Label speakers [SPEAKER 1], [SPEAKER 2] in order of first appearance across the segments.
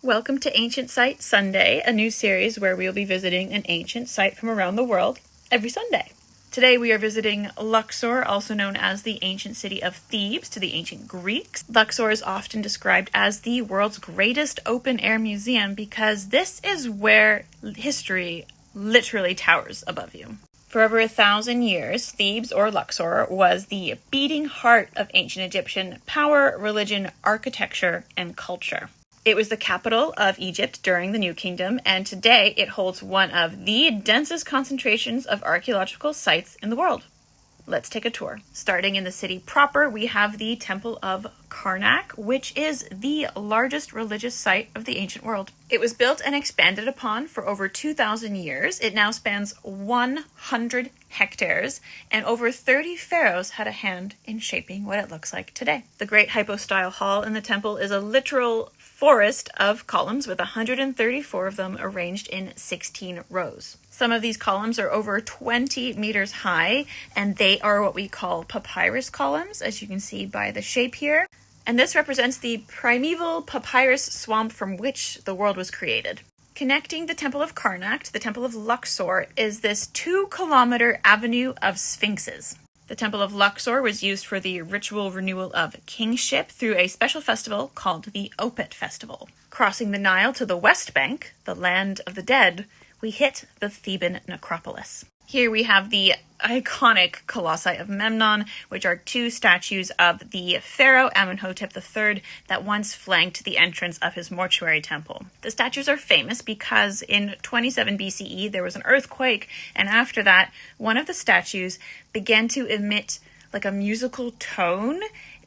[SPEAKER 1] Welcome to Ancient Site Sunday, a new series where we will be visiting an ancient site from around the world every Sunday. Today we are visiting Luxor, also known as the ancient city of Thebes to the ancient Greeks. Luxor is often described as the world's greatest open-air museum because this is where history literally towers above you. For over 1,000 years, Thebes, or Luxor, was the beating heart of ancient Egyptian power, religion, architecture, and culture. It was the capital of Egypt during the New Kingdom, and today it holds one of the densest concentrations of archaeological sites in the world. Let's take a tour. Starting in the city proper, we have the Temple of Karnak, which is the largest religious site of the ancient world. It was built and expanded upon for over 2,000 years. It now spans 100 hectares, and over 30 pharaohs had a hand in shaping what it looks like today. The Great Hypostyle Hall in the temple is a literal forest of columns with 134 of them arranged in 16 rows. Some of these columns are over 20 meters high, and they are what we call papyrus columns, as you can see by the shape here. And this represents the primeval papyrus swamp from which the world was created. Connecting the Temple of Karnak to the Temple of Luxor is this 2-kilometer avenue of sphinxes. The Temple of Luxor was used for the ritual renewal of kingship through a special festival called the Opet Festival. Crossing the Nile to the West Bank, the land of the dead, we hit the Theban necropolis. Here we have the iconic Colossi of Memnon, which are 2 statues of the pharaoh Amenhotep III that once flanked the entrance of his mortuary temple. The statues are famous because in 27 BCE there was an earthquake, and after that, one of the statues began to emit like a musical tone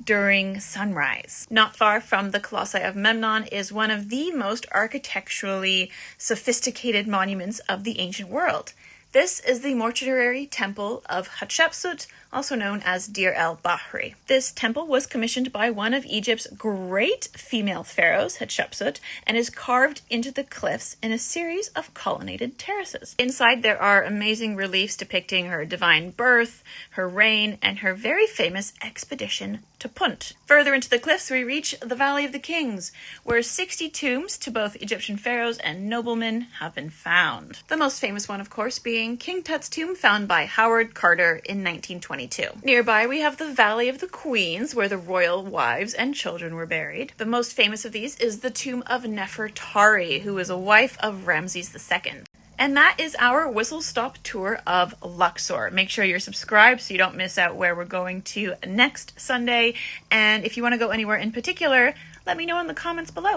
[SPEAKER 1] during sunrise. Not far from the Colossi of Memnon is one of the most architecturally sophisticated monuments of the ancient world. This is the mortuary temple of Hatshepsut, also known as Deir el-Bahri. This temple was commissioned by one of Egypt's great female pharaohs, Hatshepsut, and is carved into the cliffs in a series of colonnaded terraces. Inside there are amazing reliefs depicting her divine birth, her reign, and her very famous expedition to Punt. Further into the cliffs we reach the Valley of the Kings, where 60 tombs to both Egyptian pharaohs and noblemen have been found. The most famous one, of course, being King Tut's tomb, found by Howard Carter in 1922. Nearby we have the Valley of the Queens, where the royal wives and children were buried. The most famous of these is the tomb of Nefertari, who was a wife of Ramses II. And that is our whistle-stop tour of Luxor. Make sure you're subscribed so you don't miss out where we're going to next Sunday. And if you want to go anywhere in particular, let me know in the comments below.